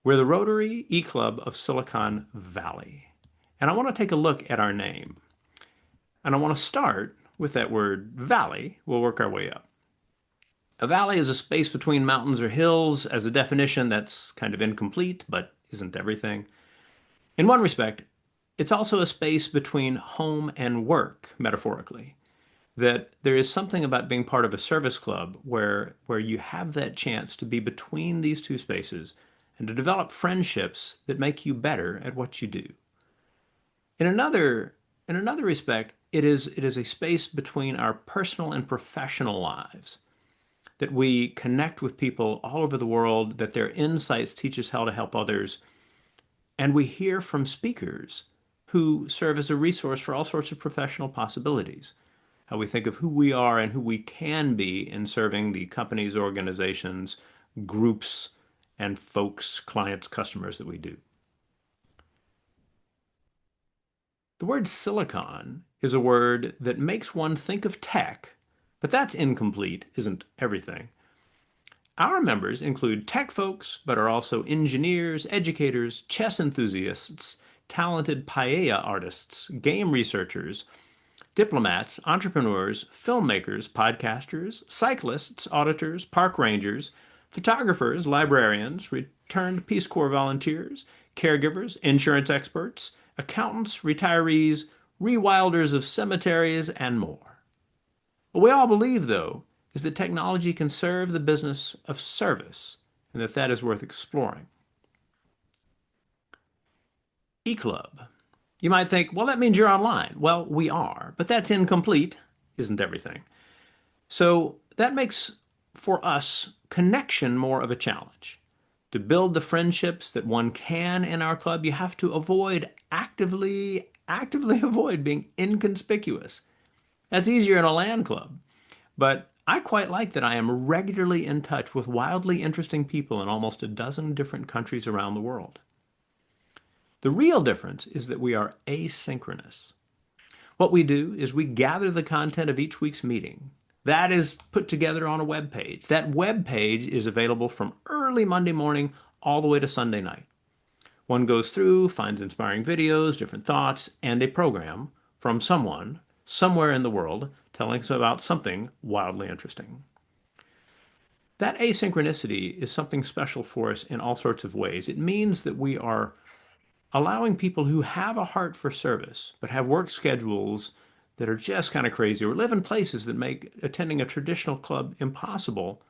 We're the Rotary eClub of Silicon Valley. And I want to take a look at our name. And I want to start with that word valley. We'll work our way up. A valley is a space between mountains or hills. As a definition, that's kind of incomplete, but isn't everything. In one respect, it's also a space between home and work, metaphorically. That there is something about being part of a service club where you have that chance to be between these two spaces and to develop friendships that make you better at what you do. In another in another respect, it is a space between our personal and professional lives that we connect with people all over the world, that their insights teach us how to help others, and we hear from speakers who serve as a resource for all sorts of professional possibilities. How we think of who we are and who we can be in serving the companies, organizations, groups, and folks, clients, customers that we do. The word silicon is a word that makes one think of tech, but that's incomplete, isn't everything. Our members include tech folks, but are also engineers, educators, chess enthusiasts, talented paella artists, game researchers, diplomats, entrepreneurs, filmmakers, podcasters, cyclists, auditors, park rangers, photographers, librarians, returned Peace Corps volunteers, caregivers, insurance experts, accountants, retirees, rewilders of cemeteries, and more. What we all believe, though, is that technology can serve the business of service, and that is worth exploring. eClub. You might think, well, that means you're online. Well, we are, but that's incomplete, isn't everything? So that makes for us connection more of a challenge. To build the friendships that one can in our club, you have to actively avoid being inconspicuous. That's easier in a LAN club. But I quite like that I am regularly in touch with wildly interesting people in almost a dozen different countries around the world. The real difference is that we are asynchronous. What we do is we gather the content of each week's meeting. That is put together on a web page. That web page is available from early Monday morning all the way to Sunday night. One goes through, finds inspiring videos, different thoughts, and a program from someone somewhere in the world telling us about something wildly interesting. That asynchronicity is something special for us in all sorts of ways. It means that we are allowing people who have a heart for service but have work schedules that are just kind of crazy or live in places that make attending a traditional club impossible,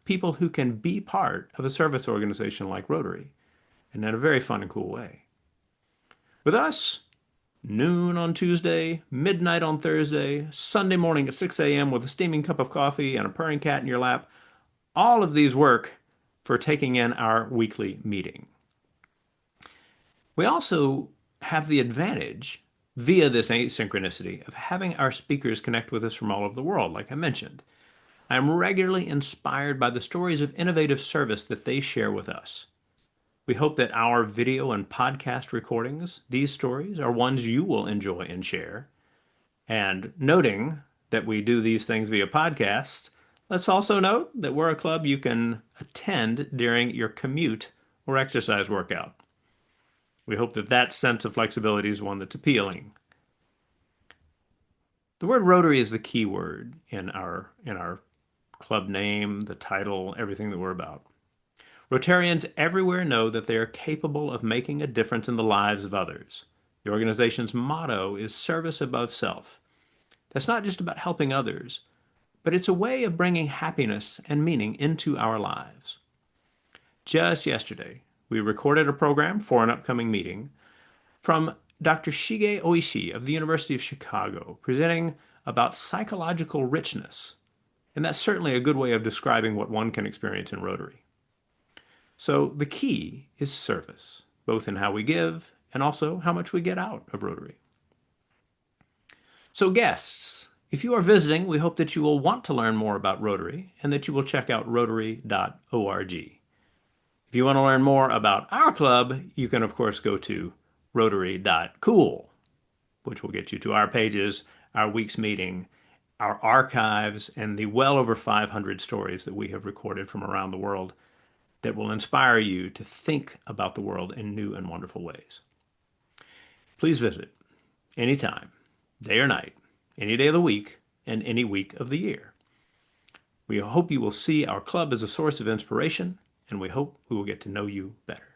people who can be part of a service organization like Rotary, and in a very fun and cool way. With us, noon on Tuesday, midnight on Thursday, Sunday morning at 6 a.m. with a steaming cup of coffee and a purring cat in your lap, all of these work for taking in our weekly meeting. We also have the advantage, via this asynchronicity, of having our speakers connect with us from all over the world, like I mentioned. I am regularly inspired by the stories of innovative service that they share with us. We hope that our video and podcast recordings, these stories, are ones you will enjoy and share. And noting that we do these things via podcasts, let's also note that we're a club you can attend during your commute or exercise workout. We hope that that sense of flexibility is one that's appealing. The word Rotary is the key word in our club name, the title, everything that we're about. Rotarians everywhere know that they are capable of making a difference in the lives of others. The organization's motto is service above self. That's not just about helping others, but it's a way of bringing happiness and meaning into our lives. Just yesterday, we recorded a program for an upcoming meeting from Dr. Shige Oishi of the University of Chicago, presenting about psychological richness. And that's certainly a good way of describing what one can experience in Rotary. So the key is service, both in how we give and also how much we get out of Rotary. So guests, if you are visiting, we hope that you will want to learn more about Rotary and that you will check out rotary.org. If you want to learn more about our club, you can of course go to rotary.cool, which will get you to our pages, our week's meeting, our archives, and the well over 500 stories that we have recorded from around the world. that will inspire you to think about the world in new and wonderful ways. Please visit anytime, day or night, any day of the week, and any week of the year. We hope you will see our club as a source of inspiration, and we hope we will get to know you better.